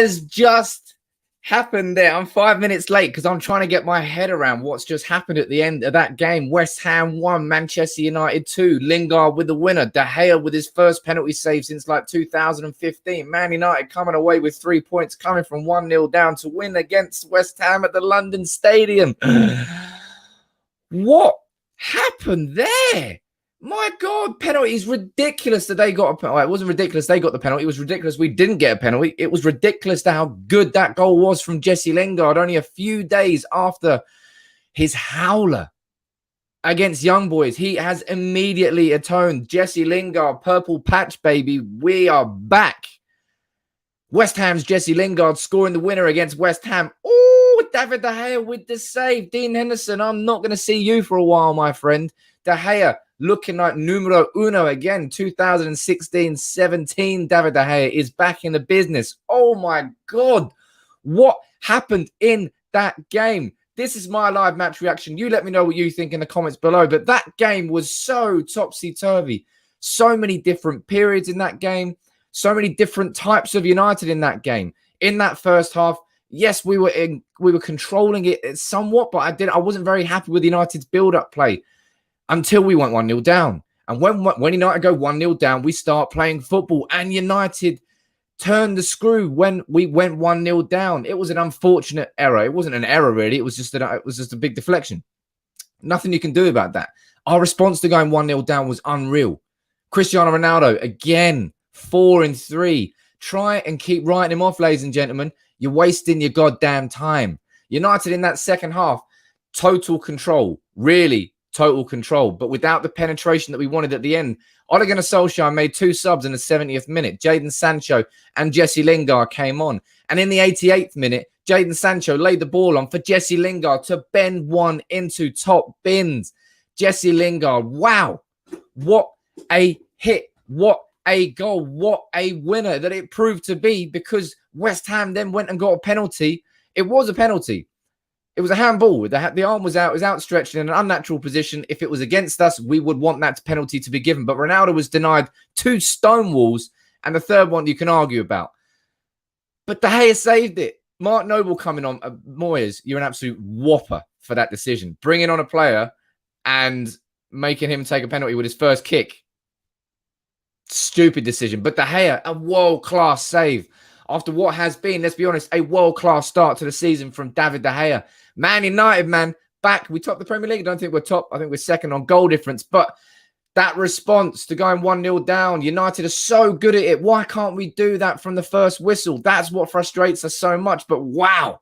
has just happened there? I'm 5 minutes late because I'm trying to get my head around what's just happened at the end of that game. West Ham 1, Manchester United 2. Lingard with the winner. De Gea with his first penalty save since like 2015. Man United coming away with 3 points, coming from 1-0 down to win against West Ham at the London Stadium. What happened there? My God, penalty is ridiculous that they got a penalty. It wasn't ridiculous they got the penalty. It was ridiculous we didn't get a penalty. It was ridiculous to how good that goal was from Jesse Lingard only a few days after his howler against Young Boys. He has immediately atoned. Jesse Lingard, purple patch, baby. We are back. West Ham's Jesse Lingard scoring the winner against West Ham. Oh, David de Gea with the save. Dean Henderson, I'm not going to see you for a while, my friend. De Gea looking like numero uno again. 2016-17, David de Gea is back in the business. Oh, my God. What happened in that game? This is my live match reaction. You let me know what you think in the comments below. But that game was so topsy-turvy. So many different periods in that game. So many different types of United in that game. In that first half, yes, we were controlling it somewhat, but I wasn't very happy with United's build-up play until we went 1-0 down. And when United go 1-0 down, we start playing football. And United turned the screw when we went 1-0 down. It was an unfortunate error. It wasn't an error, really. It was just a big deflection. Nothing you can do about that. Our response to going 1-0 down was unreal. Cristiano Ronaldo, again, 4 in 3. Try and keep writing him off, ladies and gentlemen. You're wasting your goddamn time. United in that second half, total control. Really, total control. But without the penetration that we wanted at the end. Ole Gunnar Solskjaer made 2 subs in the 70th minute. Jadon Sancho and Jesse Lingard came on. And in the 88th minute, Jadon Sancho laid the ball on for Jesse Lingard to bend one into top bins. Jesse Lingard, wow. What a hit. What a goal. What a winner that it proved to be, because West Ham then went and got a penalty. It was a penalty. It was a handball. The arm was out. It was outstretched in an unnatural position. If it was against us, we would want that penalty to be given. But Ronaldo was denied 2 stone walls, and the third one you can argue about. But De Gea saved it. Mark Noble coming on. Moyes, you're an absolute whopper for that decision. Bringing on a player and making him take a penalty with his first kick. Stupid decision. But De Gea, a world-class save. After what has been, let's be honest, a world-class start to the season from David De Gea. Man United, man, back. We topped the Premier League. I don't think we're top. I think we're second on goal difference. But that response to going 1-0 down, United are so good at it. Why can't we do that from the first whistle? That's what frustrates us so much. But wow,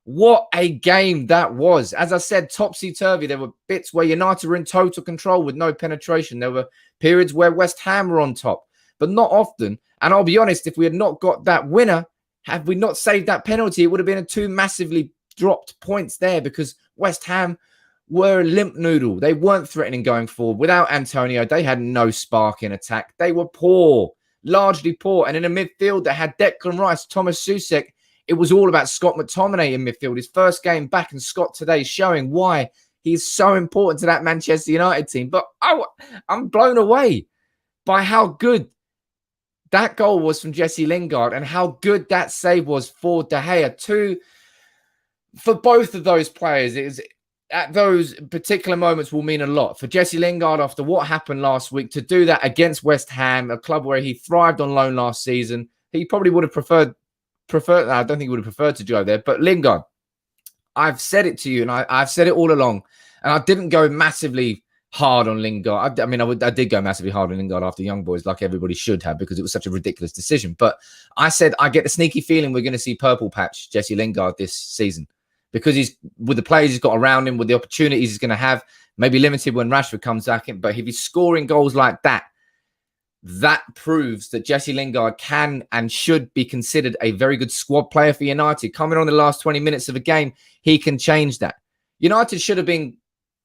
what a game that was. As I said, topsy-turvy. There were bits where United were in total control with no penetration. There were periods where West Ham were on top, but not often. And I'll be honest, if we had not got that winner, had we not saved that penalty, it would have been a 2 massively dropped points there, because West Ham were a limp noodle. They weren't threatening going forward. Without Antonio, they had no spark in attack. They were poor, largely poor. And in a midfield that had Declan Rice, Thomas Soucek, it was all about Scott McTominay in midfield. His first game back, and Scott today showing why he's so important to that Manchester United team. But I'm blown away by how good that goal was from Jesse Lingard and how good that save was for De Gea. For both of those players, it is at those particular moments will mean a lot. For Jesse Lingard, after what happened last week, to do that against West Ham, a club where he thrived on loan last season, he probably would have preferred. I don't think he would have preferred to go there. But Lingard, I've said it to you, and I've said it all along, and I didn't go massively hard on Lingard. I did go massively hard on Lingard after Young Boys, like everybody should have, because it was such a ridiculous decision. But I said I get the sneaky feeling we're going to see purple patch Jesse Lingard this season, because he's with the players he's got around him, with the opportunities he's going to have, maybe limited when Rashford comes back in. But if he's scoring goals like that, that proves that Jesse Lingard can and should be considered a very good squad player for United. Coming on the last 20 minutes of a game, he can change that. United should have been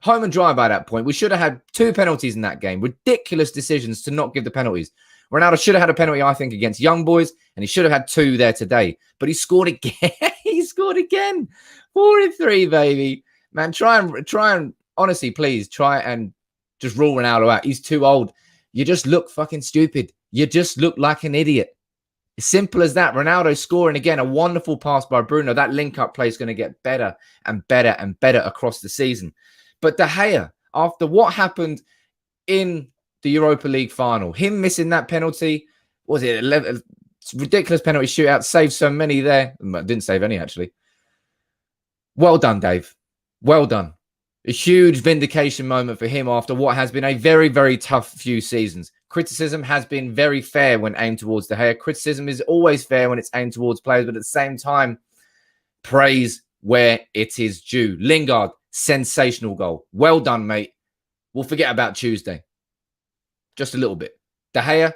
home and dry by that point. We should have had 2 penalties in that game. Ridiculous decisions to not give the penalties. Ronaldo should have had a penalty, I think, against Young Boys, and he should have had 2 there today. But he scored again. He scored again. 4 in 3, baby. Man, try and honestly, please, try and just rule Ronaldo out. He's too old. You just look fucking stupid. You just look like an idiot. Simple as that. Ronaldo scoring again, a wonderful pass by Bruno. That link-up play is going to get better and better and better across the season. But De Gea, after what happened in the Europa League final, him missing that penalty, was it 11, ridiculous penalty shootout, saved so many there. Didn't save any, actually. Well done, Dave. Well done. A huge vindication moment for him after what has been a very, very tough few seasons. Criticism has been very fair when aimed towards De Gea. Criticism is always fair when it's aimed towards players, but at the same time, praise where it is due. Lingard, sensational goal. Well done, mate. We'll forget about Tuesday. Just a little bit. De Gea,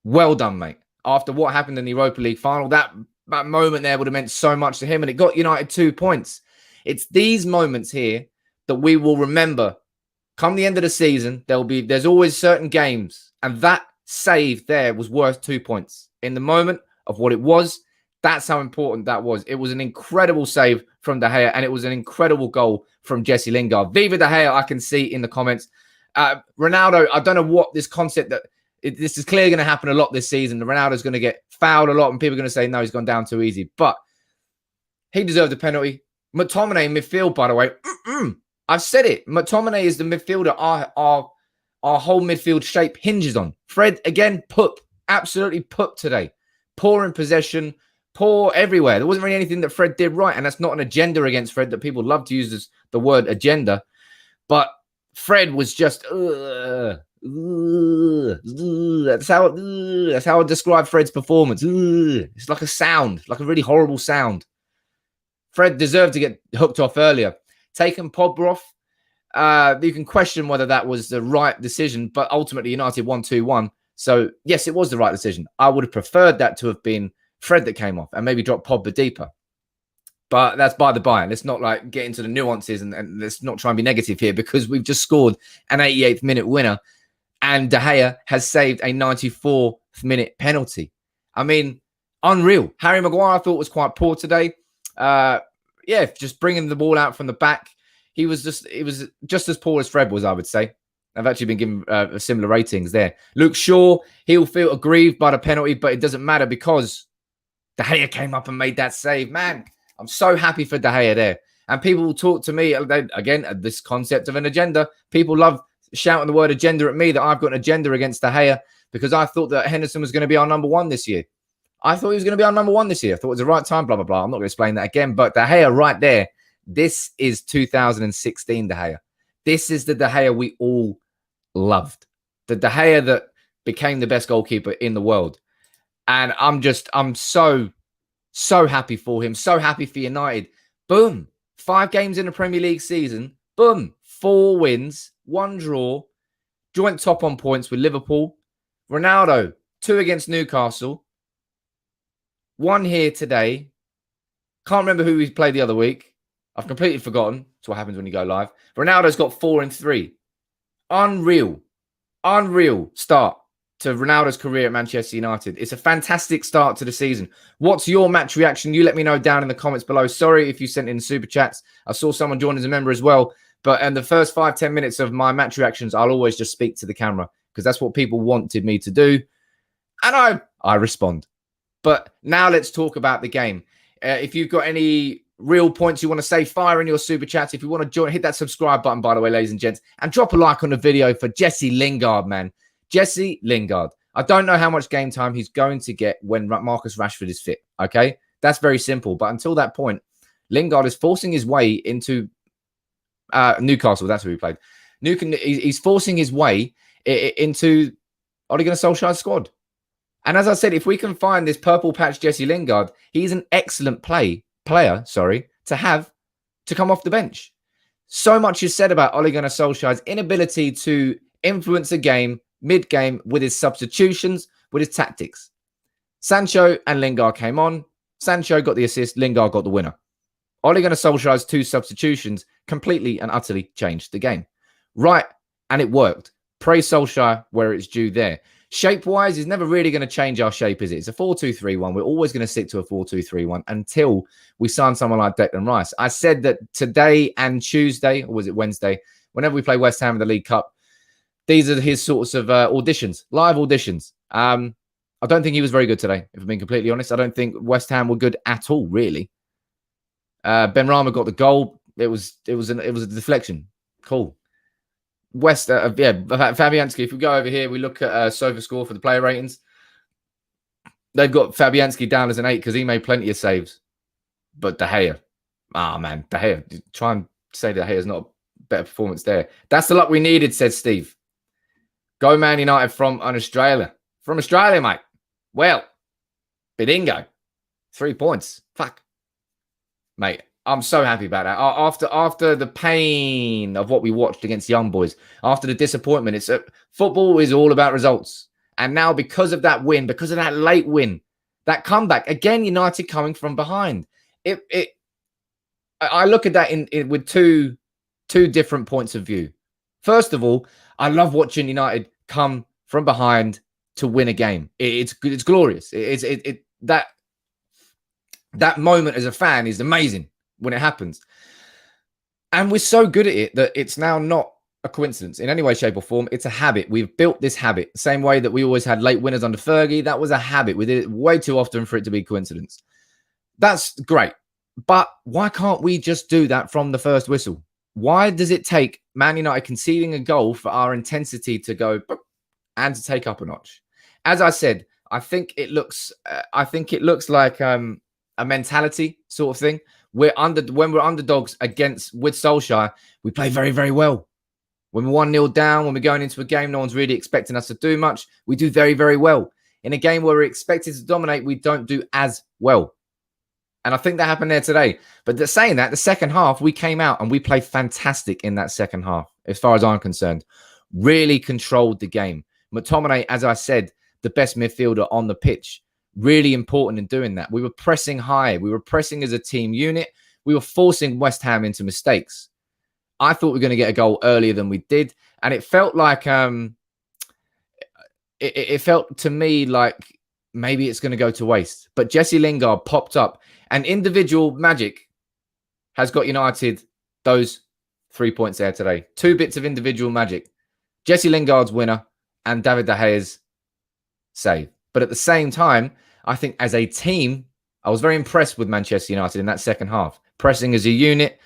well done, mate. After what happened in the Europa League final, that moment there would have meant so much to him, and it got United 2 points. It's these moments here that we will remember come the end of the season. There's always certain games, and that save there was worth 2 points. In the moment of what it was, that's how important that was. It was an incredible save from De Gea, and it was an incredible goal from Jesse Lingard. Viva De Gea, I can see in the comments. Ronaldo, I don't know what this concept that this is clearly going to happen a lot this season. Ronaldo's going to get fouled a lot, and people are going to say, no, he's gone down too easy. But he deserved a penalty. McTominay in midfield, by the way. I've said it. McTominay is the midfielder our whole midfield shape hinges on. Fred, again, absolutely poop today. Poor in possession, poor everywhere. There wasn't really anything that Fred did right, and that's not an agenda against Fred that people love to use as the word agenda. But Fred was just that's how I describe Fred's performance. It's like a sound, like a really horrible sound. Fred deserved to get hooked off earlier. Taking Pogba off, you can question whether that was the right decision, but ultimately United won 2-1. So, yes, it was the right decision. I would have preferred that to have been Fred that came off and maybe dropped Pogba deeper. But that's by the by. Let's not get into the nuances and let's not try and be negative here, because we've just scored an 88th minute winner and De Gea has saved a 94th minute penalty. I mean, unreal. Harry Maguire I thought was quite poor today. Just bringing the ball out from the back. It was just as poor as Fred was, I would say. I've actually been given similar ratings there. Luke Shaw, he'll feel aggrieved by the penalty, but it doesn't matter because De Gea came up and made that save. Man, I'm so happy for De Gea there. And people will talk to me, again, this concept of an agenda. People love shouting the word agenda at me, that I've got an agenda against De Gea because I thought that Henderson was going to be our number one this year. I thought he was going to be our number one this year. I thought it was the right time, blah, blah, blah. I'm not going to explain that again. But De Gea right there, this is 2016 De Gea. This is the De Gea we all loved. The De Gea that became the best goalkeeper in the world. And I'm so happy for him. So happy for United. Boom. 5 games in the Premier League season. Boom. 4 wins, 1 draw. Joint top on points with Liverpool. Ronaldo, 2 against Newcastle. 1 here today. Can't remember who we played the other week. I've completely forgotten. That's what happens when you go live. Ronaldo's got 4 and 3. Unreal start to Ronaldo's career at Manchester United. It's a fantastic start to the season. What's your match reaction? You let me know down in the comments below. Sorry if you sent in super chats. I saw someone join as a member as well. But in the first 5-10 minutes of my match reactions, I'll always just speak to the camera because that's what people wanted me to do. And I respond. But now let's talk about the game. If you've got any real points you want to say, fire in your super chats. If you want to join, hit that subscribe button, by the way, ladies and gents, and drop a like on the video for Jesse Lingard, man. Jesse Lingard. I don't know how much game time he's going to get when Marcus Rashford is fit, okay? That's very simple. But until that point, Lingard is forcing his way into Newcastle. That's who he played. He's forcing his way into Ole Gunnar Solskjaer's squad. And as I said, if we can find this purple patch Jesse Lingard, he's an excellent player, to have to come off the bench. So much is said about Ole Gunnar Solskjaer's inability to influence a game mid-game with his substitutions, with his tactics. Sancho and Lingard came on. Sancho got the assist. Lingard got the winner. Ole Gunnar Solskjaer's 2 substitutions completely and utterly changed the game. Right, and it worked. Praise Solskjaer where it's due there. Shape-wise, is never really going to change our shape, is it? It's a 4-2-3-1. We're always going to stick to a 4-2-3-1 until we sign someone like Declan Rice. I said that today and Tuesday, or was it Wednesday, whenever we play West Ham in the League Cup, these are his sorts of auditions, live auditions. I don't think he was very good today, if I'm being completely honest. I don't think West Ham were good at all, really. Benrahma got the goal. It was a deflection. Cool. Fabianski. If we go over here, we look at SofaScore for the player ratings. They've got Fabianski down as an 8 because he made plenty of saves. But De Gea, man, De Gea. Try and say De Gea's not a better performance there. That's the luck we needed, said Steve. Go Man United from Australia. From Australia, mate. Well, Bidingo. 3 points. Fuck. Mate, I'm so happy about that. After the pain of what we watched against Young Boys, after the disappointment, football is all about results. And now because of that win, because of that late win, that comeback, again, United coming from behind. I look at that with two different points of view. First of all, I love watching United come from behind to win a game. It's glorious. That moment as a fan is amazing when it happens. And we're so good at it that it's now not a coincidence in any way, shape or form. It's a habit. We've built this habit. Same way that we always had late winners under Fergie. That was a habit. We did it way too often for it to be coincidence. That's great. But why can't we just do that from the first whistle? Why does it take Man United conceding a goal for our intensity to go and to take up a notch? As I said, I think it looks like a mentality sort of thing. When we're underdogs with Solskjaer, we play very, very well. When we're 1-0 down, when we're going into a game, no one's really expecting us to do much. We do very, very well. In a game where we're expected to dominate, we don't do as well. And I think that happened there today. But saying that, the second half, we came out and we played fantastic in that second half, as far as I'm concerned. Really controlled the game. McTominay, as I said, the best midfielder on the pitch. Really important in doing that. We were pressing high. We were pressing as a team unit. We were forcing West Ham into mistakes. I thought we were going to get a goal earlier than we did. And it felt like, it felt to me like maybe it's going to go to waste. But Jesse Lingard popped up. And individual magic has got United those 3 points there today. 2 bits of individual magic. Jesse Lingard's winner and David de Gea's save. But at the same time, I think as a team, I was very impressed with Manchester United in that second half. Pressing as a unit.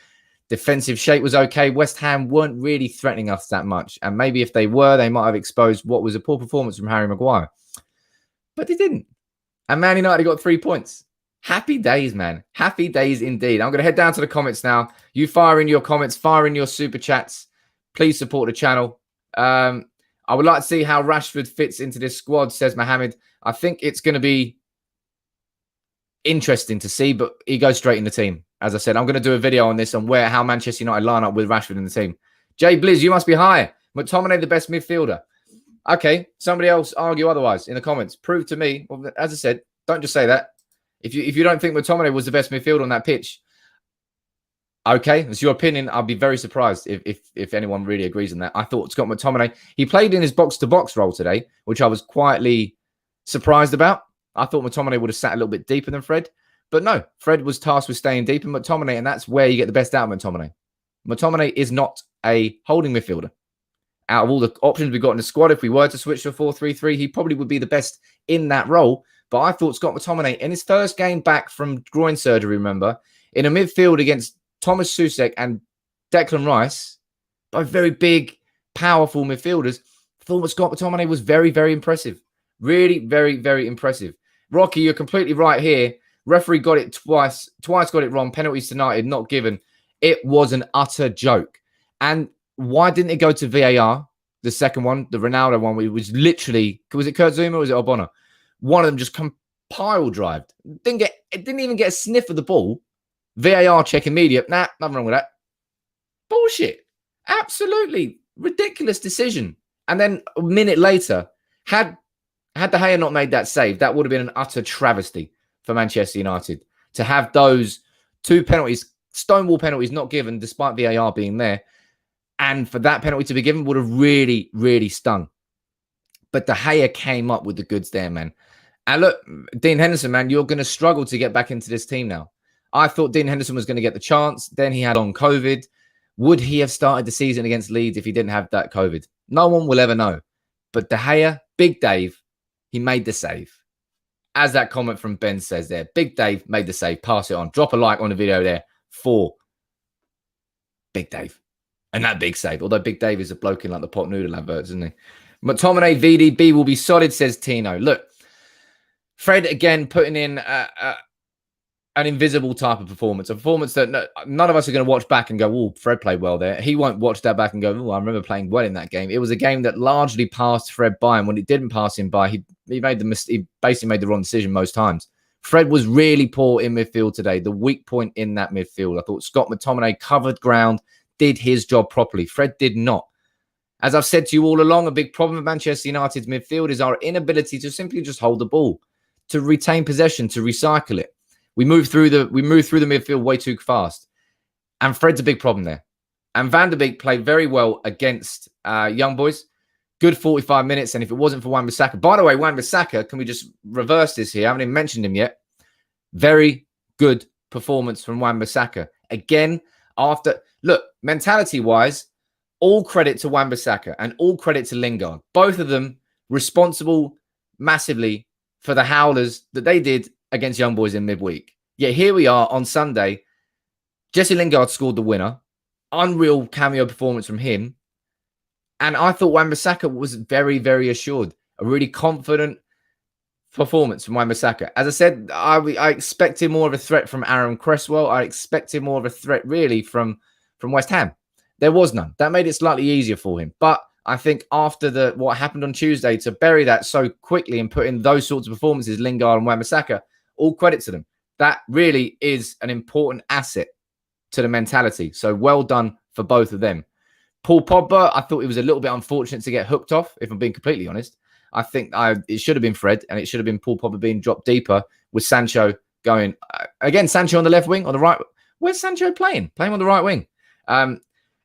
Defensive shape was okay. West Ham weren't really threatening us that much. And maybe if they were, they might have exposed what was a poor performance from Harry Maguire. But they didn't. And Man United got 3 points. Happy days, man. Happy days indeed. I'm going to head down to the comments now. You fire in your comments, fire in your super chats. Please support the channel. I would like to see how Rashford fits into this squad, says Mohammed. I think it's going to be interesting to see, but he goes straight in the team. As I said, I'm going to do a video on this, on how Manchester United line up with Rashford in the team. Jay Blizz, you must be higher. McTominay, the best midfielder. Okay, somebody else argue otherwise in the comments. Prove to me. Well, as I said, don't just say that. If you don't think McTominay was the best midfielder on that pitch, okay, it's your opinion. I'll be very surprised if anyone really agrees on that. I thought Scott McTominay, he played in his box-to-box role today, which I was quietly surprised about. I thought McTominay would have sat a little bit deeper than Fred. But no, Fred was tasked with staying deep in McTominay, and that's where you get the best out of McTominay. McTominay is not a holding midfielder. Out of all the options we've got in the squad, if we were to switch to a 4-3-3, he probably would be the best in that role. But I thought Scott McTominay, in his first game back from groin surgery, remember, in a midfield against Thomas Soucek and Declan Rice, both very big, powerful midfielders, I thought Scott McTominay was very, very impressive. Really, very, very impressive. Rocky, you're completely right here. Referee got it twice. Twice got it wrong. Penalties to United, not given. It was an utter joke. And why didn't it go to VAR? The second one, the Ronaldo one, it was literally, was it Kurt Zouma or was it Obona? One of them just pile drived. It didn't even get a sniff of the ball. VAR check immediate. Nah, nothing wrong with that. Bullshit. Absolutely ridiculous decision. And then a minute later, had De Gea not made that save, that would have been an utter travesty for Manchester United. To have those 2 penalties, stonewall penalties not given despite VAR being there, and for that penalty to be given would have really, really stung. But De Gea came up with the goods there, man. And look, Dean Henderson, man, you're going to struggle to get back into this team now. I thought Dean Henderson was going to get the chance. Then he had on COVID. Would he have started the season against Leeds if he didn't have that COVID? No one will ever know. But De Gea, Big Dave, he made the save. as that comment from Ben says there, Big Dave made the save. Pass it on. Drop a like on the video there for Big Dave. And that big save. Although Big Dave is a bloke in like the pot noodle adverts, isn't he? McTominay VDB will be solid, says Tino. Look, Fred again putting in an invisible type of performance. A performance that none of us are going to watch back and go, oh, Fred played well there. He won't watch that back and go, oh, I remember playing well in that game. It was a game that largely passed Fred by. And when it didn't pass him by, he basically made the wrong decision most times. Fred was really poor in midfield today. The weak point in that midfield. I thought Scott McTominay covered ground, did his job properly. Fred did not. As I've said to you all along, a big problem with Manchester United's midfield is our inability to simply just hold the ball, to retain possession, to recycle it. We move through the midfield way too fast. And Fred's a big problem there. And Van der Beek played very well against Young Boys. Good 45 minutes. And if it wasn't for Wan-Bissaka, by the way, Wan-Bissaka, can we just reverse this here? I haven't even mentioned him yet. Very good performance from Wan-Bissaka. Again, look, mentality-wise, all credit to Wan-Bissaka and all credit to Lingard. Both of them responsible massively for the howlers that they did against Young Boys in midweek. Yet here we are on Sunday. Jesse Lingard scored the winner. Unreal cameo performance from him. And I thought Wan-Bissaka was very, very assured. A really confident performance from Wan-Bissaka. As I said, I expected more of a threat from Aaron Cresswell. I expected more of a threat, really, from West Ham. There was none. That made it slightly easier for him. But I think after what happened on Tuesday, to bury that so quickly and put in those sorts of performances, Lingard and Wan-Bissaka, all credit to them. That really is an important asset to the mentality. So well done for both of them. Paul Pogba, I thought it was a little bit unfortunate to get hooked off, if I'm being completely honest. I think it should have been Fred, and it should have been Paul Pogba being dropped deeper with Sancho going. Again, Sancho on the left wing, on the right. Where's Sancho playing? Playing on the right wing.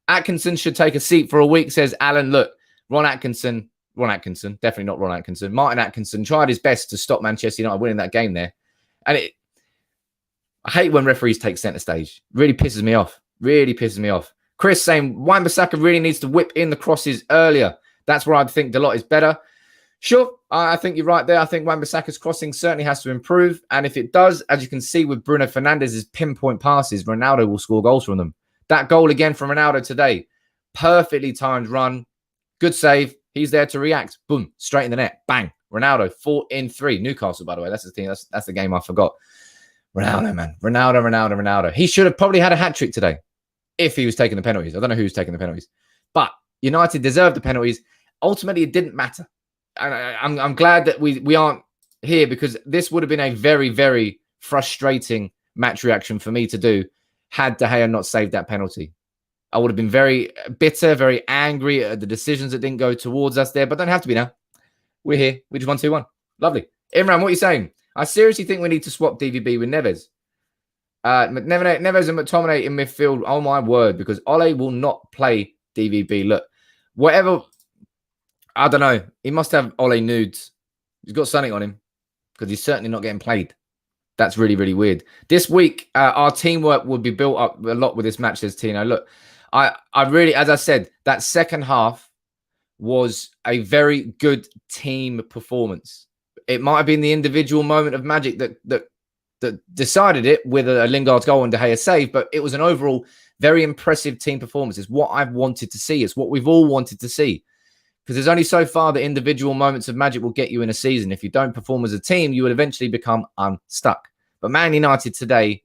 Atkinson should take a seat for a week, says Alan. Look, Ron Atkinson, definitely not Ron Atkinson. Martin Atkinson tried his best to stop Manchester United winning that game there. And I hate when referees take centre stage. Really pisses me off. Really pisses me off. Chris saying Wan-Bissaka really needs to whip in the crosses earlier. That's where I think Dalot is better. Sure, I think you're right there. I think Wan-Bissaka's crossing certainly has to improve. And if it does, as you can see with Bruno Fernandes's pinpoint passes, Ronaldo will score goals from them. That goal again from Ronaldo today. Perfectly timed run. Good save. He's there to react. Boom. Straight in the net. Bang. Ronaldo. 4-3. Newcastle, by the way. That's the thing. That's the game I forgot. Ronaldo, man. Ronaldo. He should have probably had a hat-trick today if he was taking the penalties. I don't know who's taking the penalties. But United deserved the penalties. Ultimately, it didn't matter. And I'm glad that we aren't here, because this would have been a very, very frustrating match reaction for me to do had De Gea not saved that penalty. I would have been very bitter, very angry at the decisions that didn't go towards us there, but don't have to be now. We're here. We just won 2-1. Lovely. Imran, what are you saying? I seriously think we need to swap DVB with Neves. Neves and McTominay in midfield. Oh, my word, because Ole will not play DVB. Look, whatever... I don't know. He must have Ole nudes. He's got something on him, because he's certainly not getting played. That's really, really weird. This week, our teamwork would be built up a lot with this match, says Tino. Look, I really, as I said, that second half was a very good team performance. It might have been the individual moment of magic that decided it with a Lingard's goal and De Gea save, but it was an overall very impressive team performance. It's what I've wanted to see. It's what we've all wanted to see. Because there's only so far that individual moments of magic will get you in a season. If you don't perform as a team, you will eventually become unstuck. But Man United today,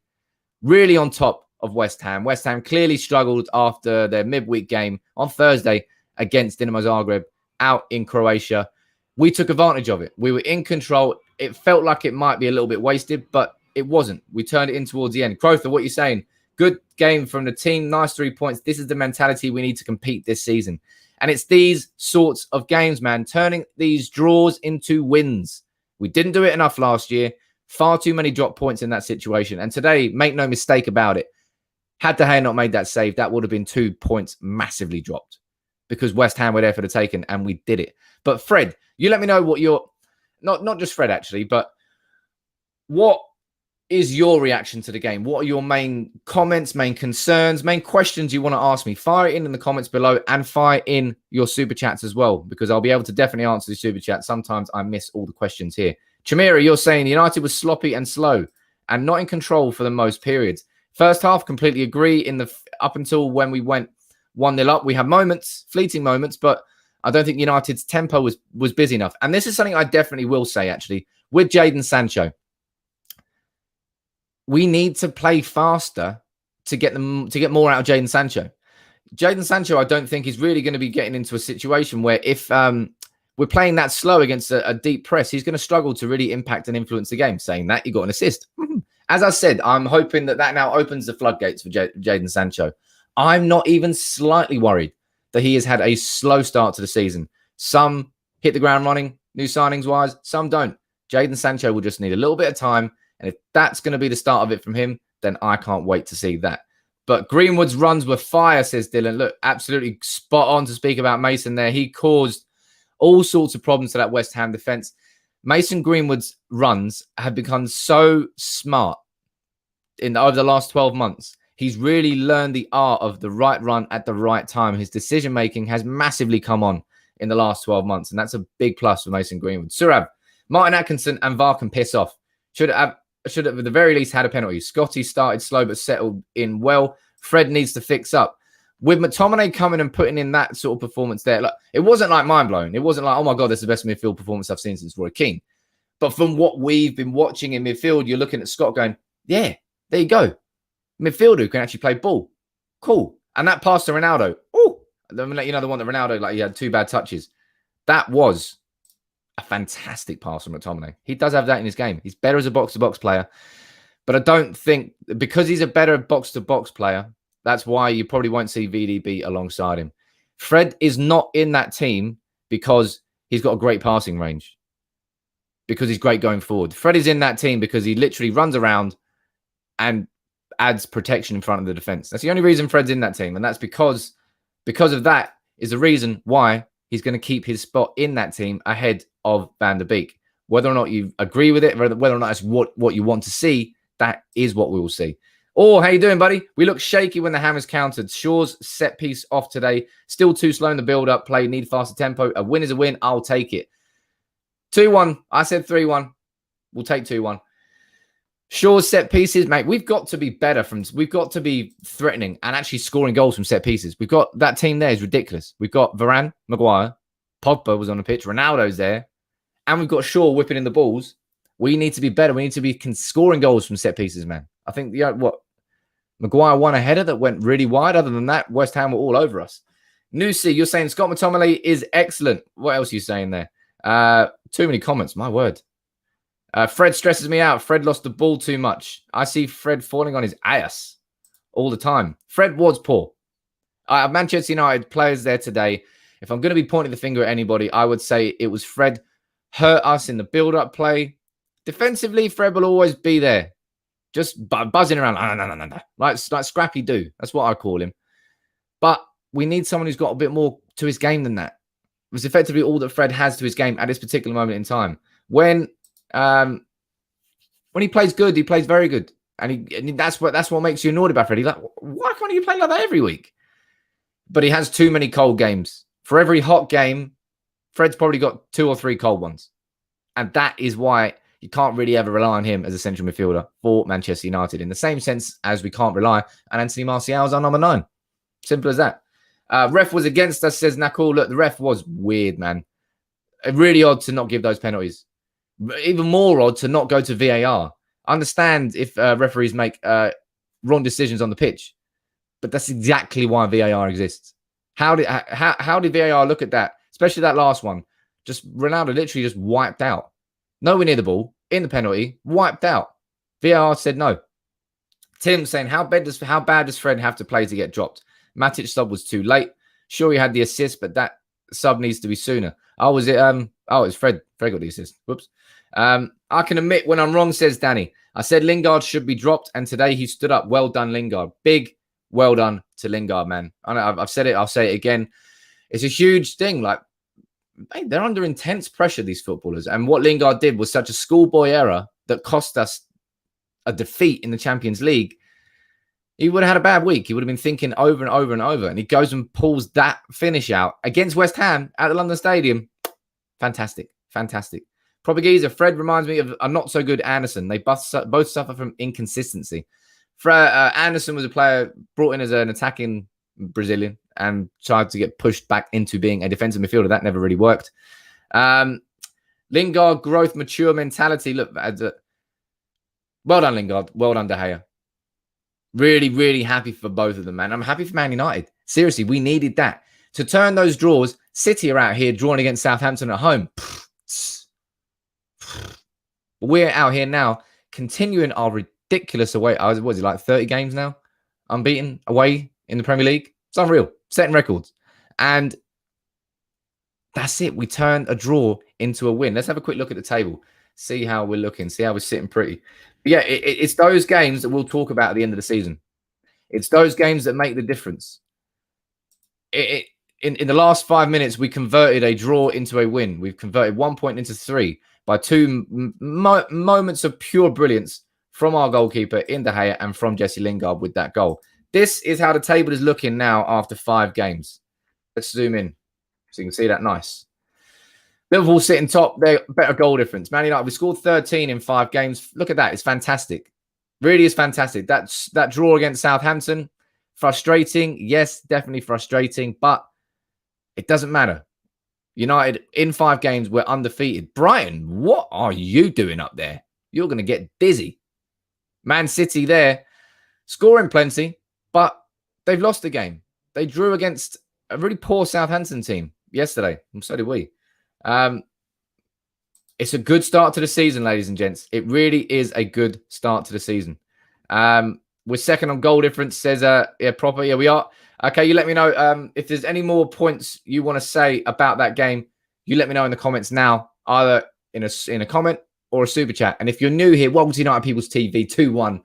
really on top of West Ham. West Ham clearly struggled after their midweek game on Thursday against Dinamo Zagreb out in Croatia. We took advantage of it. We were in control. It felt like it might be a little bit wasted, but it wasn't. We turned it in towards the end. Crowther, what are you saying? Good game from the team. Nice 3 points. This is the mentality we need to compete this season. And it's these sorts of games, man, turning these draws into wins. We didn't do it enough last year. Far too many drop points in that situation. And today, make no mistake about it, had De Gea not made that save, that would have been 2 points massively dropped, because West Ham were there for the taking, and we did it. But Fred, you let me know what your, not just Fred actually, but what is your reaction to the game? What are your main comments, main concerns, main questions you want to ask me? Fire it in the comments below, and fire in your super chats as well, because I'll be able to definitely answer the super chat. Sometimes I miss all the questions here. Chamira, you're saying United was sloppy and slow and not in control for the most periods. First half, completely agree. Up until when we went 1-0 up, we had moments, fleeting moments, but I don't think United's tempo was busy enough. And this is something I definitely will say, actually, with Jadon Sancho. We need to play faster to get more out of Jadon Sancho. Jadon Sancho, I don't think, is really going to be getting into a situation where if we're playing that slow against a deep press, he's going to struggle to really impact and influence the game. Saying that, you got an assist. As I said, I'm hoping that now opens the floodgates for Jadon Sancho. I'm not even slightly worried that he has had a slow start to the season. Some hit the ground running, new signings-wise. Some don't. Jadon Sancho will just need a little bit of time. And if that's going to be the start of it from him, then I can't wait to see that. But Greenwood's runs were fire, says Dylan. Look, absolutely spot on to speak about Mason there. He caused all sorts of problems to that West Ham defence. Mason Greenwood's runs have become so smart over the last 12 months. He's really learned the art of the right run at the right time. His decision-making has massively come on in the last 12 months, and that's a big plus for Mason Greenwood. Surab, Martin Atkinson and VAR can piss off. Should have, at the very least, had a penalty. Scotty started slow but settled in well. Fred needs to fix up. With McTominay coming and putting in that sort of performance there, look, it wasn't like mind-blowing. It wasn't like, oh my God, that's the best midfield performance I've seen since Roy Keane. But from what we've been watching in midfield, you're looking at Scott going, yeah, there you go. Midfielder who can actually play ball. Cool. And that pass to Ronaldo. Oh, let me let you know the one that Ronaldo, like he had 2 bad touches. That was a fantastic pass from McTominay. He does have that in his game. He's better as a box-to-box player. But I don't think, because he's a better box-to-box player, that's why you probably won't see VDB alongside him. Fred is not in that team because he's got a great passing range. Because he's great going forward. Fred is in that team because he literally runs around and adds protection in front of the defense. That's the only reason Fred's in that team. And that's because of that is the reason why he's going to keep his spot in that team ahead of Van der Beek. Whether or not you agree with it, whether or not that's what you want to see, that is what we will see. Oh, how you doing, buddy? We look shaky when the Hammers countered. Shaw's set piece off today. Still too slow in the build-up play. Need faster tempo. A win is a win. I'll take it. 2-1. I said 3-1. We'll take 2-1. Shaw's set pieces, mate. We've got to be better we've got to be threatening and actually scoring goals from set pieces. We've got that team there is ridiculous. We've got Varane, Maguire, Pogba was on the pitch, Ronaldo's there, and we've got Shaw whipping in the balls. We need to be better. We need to be scoring goals from set pieces, man. I think Maguire won a header that went really wide. Other than that, West Ham were all over us. Newsy, you're saying Scott McTominay is excellent. What else are you saying there? Too many comments, my word. Fred stresses me out. Fred lost the ball too much. I see Fred falling on his ass all the time. Fred was poor. Manchester United players there today. If I'm going to be pointing the finger at anybody, I would say it was Fred. Hurt us in the build-up play. Defensively, Fred will always be there. Just buzzing around. Like Scrappy do. That's what I call him. But we need someone who's got a bit more to his game than that. It was effectively all that Fred has to his game at this particular moment in time. When he plays good, he plays very good. And that's what makes you annoyed about Fred. He's like, why can't he play like that every week? But he has too many cold games. For every hot game, Fred's probably got 2 or 3 cold ones. And that is why you can't really ever rely on him as a central midfielder for Manchester United. In the same sense as we can't rely on Anthony Martial as our number 9. Simple as that. Ref was against us, says Nakul. Look, the ref was weird, man. Really odd to not give those penalties. Even more odd to not go to VAR. I understand if referees make wrong decisions on the pitch, but that's exactly why VAR exists. How did VAR look at that? Especially that last one. Just Ronaldo literally just wiped out. Nowhere near the ball, in the penalty, wiped out. VAR said no. Tim saying, how bad does Fred have to play to get dropped? Matic sub was too late. Sure, he had the assist, but that sub needs to be sooner. Oh, was it? It's Fred. Fred got the assist. Whoops. I can admit when I'm wrong, says Danny. I said Lingard should be dropped, and today he stood up. Well done, Lingard. Big well done to Lingard, man. I know I've said it. I'll say it again. It's a huge thing. Like, mate, they're under intense pressure, these footballers. And what Lingard did was such a schoolboy error that cost us a defeat in the Champions League. He would have had a bad week. He would have been thinking over and over and over. And he goes and pulls that finish out against West Ham at the London Stadium. Fantastic. Fantastic. Portuguese, Fred reminds me of a not so good Anderson. They both suffer from inconsistency. Anderson was a player brought in as an attacking Brazilian and tried to get pushed back into being a defensive midfielder. That never really worked. Lingard, growth, mature mentality. Look, well done, Lingard. Well done, De Gea. Really, really happy for both of them, man. I'm happy for Man United. Seriously, we needed that. To turn those draws, City are out here drawing against Southampton at home. We're out here now continuing our ridiculous away. What is it, like 30 games now? Unbeaten away in the Premier League. It's unreal. Setting records. And that's it. We turned a draw into a win. Let's have a quick look at the table. See how we're looking. See how we're sitting pretty. But yeah, it's those games that we'll talk about at the end of the season. It's those games that make the difference. In the last 5 minutes, we converted a draw into a win. We've converted 1 point into 3 by 2 moments of pure brilliance from our goalkeeper in De Gea and from Jesse Lingard with that goal. This is how the table is looking now after 5 games. Let's zoom in so you can see that nice. Liverpool sitting top. They're better goal difference. Man United, we scored 13 in 5 games. Look at that. It's fantastic. Really is fantastic. That draw against Southampton, frustrating. Yes, definitely frustrating, but it doesn't matter. United, in 5 games, we're undefeated. Brighton, what are you doing up there? You're going to get dizzy. Man City there, scoring plenty, but they've lost the game. They drew against a really poor Southampton team yesterday, and so did we. It's a good start to the season, ladies and gents. It really is a good start to the season. We're second on goal difference, says proper. Yeah, we are. Okay, you let me know if there's any more points you want to say about that game. You let me know in the comments now, either in a comment or a super chat. And if you're new here, welcome to United People's TV 2-1.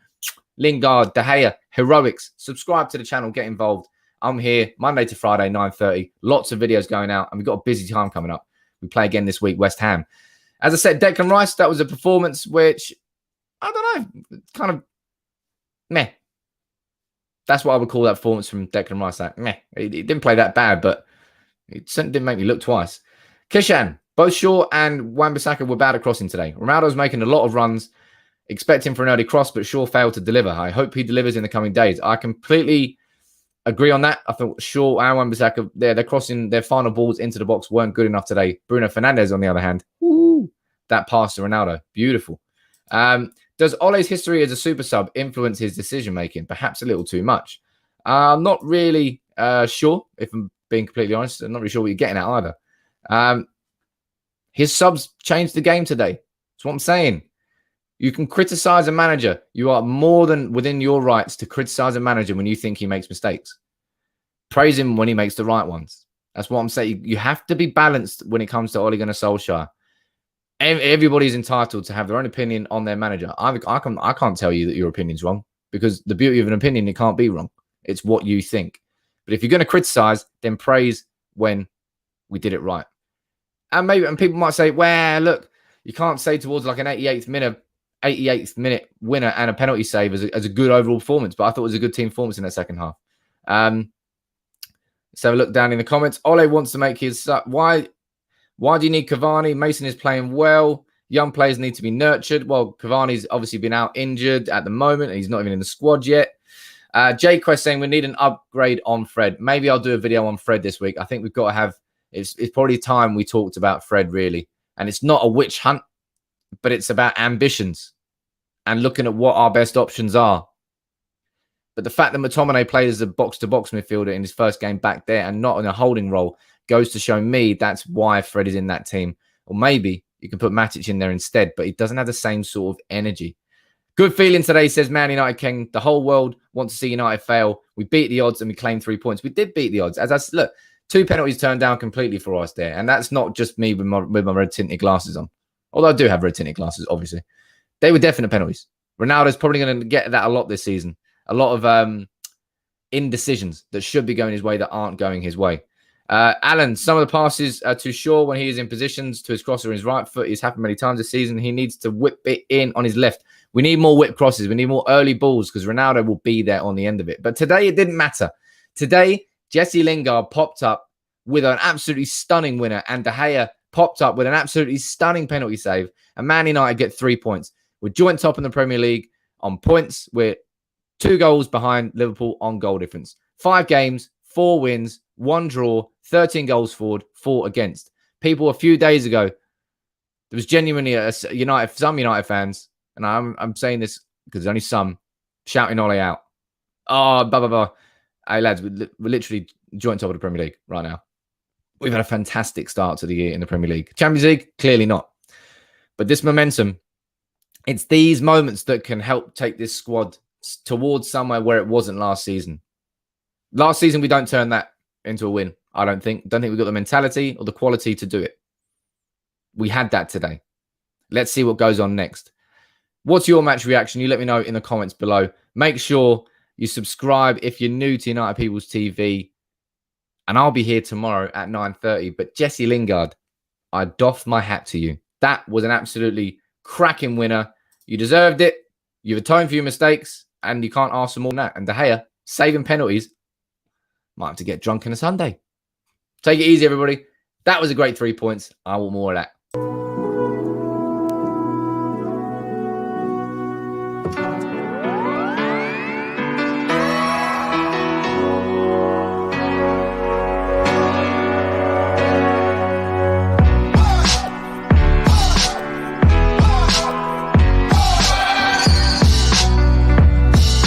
Lingard, De Gea, heroics. Subscribe to the channel, get involved. I'm here Monday to Friday, 9:30. Lots of videos going out, and we've got a busy time coming up. We play again this week, West Ham. As I said, Declan Rice, that was a performance which, I don't know, kind of meh. That's what I would call that performance from Declan Rice. Like, meh. He didn't play that bad, but it certainly didn't make me look twice. Kishan, both Shaw and Wan-Bissaka were bad at crossing today. Ronaldo's making a lot of runs, expecting for an early cross, but Shaw failed to deliver. I hope he delivers in the coming days. I completely agree on that. I thought Shaw and Wan-Bissaka, they're crossing their final balls into the box weren't good enough today. Bruno Fernandes, on the other hand, that pass to Ronaldo, beautiful. Does Ole's history as a super sub influence his decision-making? Perhaps a little too much. I'm not really sure, if I'm being completely honest. I'm not really sure what you're getting at either. His subs changed the game today. That's what I'm saying. You can criticize a manager. You are more than within your rights to criticize a manager when you think he makes mistakes. Praise him when he makes the right ones. That's what I'm saying. You have to be balanced when it comes to Ole Gunnar Solskjaer. Everybody's entitled to have their own opinion on their manager. I can't tell you that your opinion's wrong, because the beauty of an opinion, it can't be wrong. It's what you think. But if you're going to criticize, then praise when we did it right. And people might say, well, look, you can't say towards like an 88th minute winner and a penalty save as a good overall performance. But I thought it was a good team performance in that second half. So look down in the comments. Ole wants to make his why do you need Cavani? Mason is playing well. Young players need to be nurtured. Well, Cavani's obviously been out injured at the moment. He's not even in the squad yet. Jay Quest saying we need an upgrade on Fred. Maybe I'll do a video on Fred this week. I think we've got to have, it's probably time we talked about Fred, really. And it's not a witch hunt, but it's about ambitions and looking at what our best options are. But the fact that McTominay played as a box-to-box midfielder in his first game back there and not in a holding role goes to show me that's why Fred is in that team. Or maybe you can put Matic in there instead, but he doesn't have the same sort of energy. Good feeling today, says Man United King. The whole world wants to see United fail. We beat the odds and we claimed 3 points. We did beat the odds. Look, 2 penalties turned down completely for us there. And that's not just me with my red-tinted glasses on. Although I do have red-tinted glasses, obviously. They were definite penalties. Ronaldo's probably going to get that a lot this season. A lot of indecisions that should be going his way that aren't going his way. Alan, some of the passes to Shaw when he is in positions to his crosser in his right foot. He's happened many times this season. He needs to whip it in on his left. We need more whip crosses. We need more early balls because Ronaldo will be there on the end of it. But today it didn't matter. Today, Jesse Lingard popped up with an absolutely stunning winner and De Gea popped up with an absolutely stunning penalty save, and Man United get 3 points. We're joint top in the Premier League on points. We're 2 goals behind Liverpool on goal difference. 5 games, 4 wins, 1 draw, 13 goals forward, 4 against. People a few days ago, there was genuinely some United fans, and I'm saying this because there's only some, shouting Ole out. Oh, blah, blah, blah. Hey, lads, we're literally joint top of the Premier League right now. We've had a fantastic start to the year in the Premier League. Champions League, clearly not. But this momentum, it's these moments that can help take this squad towards somewhere where it wasn't last season. Last season, we don't turn that into a win, I don't think. Don't think we've got the mentality or the quality to do it. We had that today. Let's see what goes on next. What's your match reaction? You let me know in the comments below. Make sure you subscribe if you're new to United People's TV. And I'll be here tomorrow at 9:30. But Jesse Lingard, I doff my hat to you. That was an absolutely cracking winner. You deserved it. You've atoned for your mistakes. And you can't ask for more than that. And De Gea, saving penalties. Might have to get drunk on a Sunday. Take it easy, everybody. That was a great 3 points. I want more of that.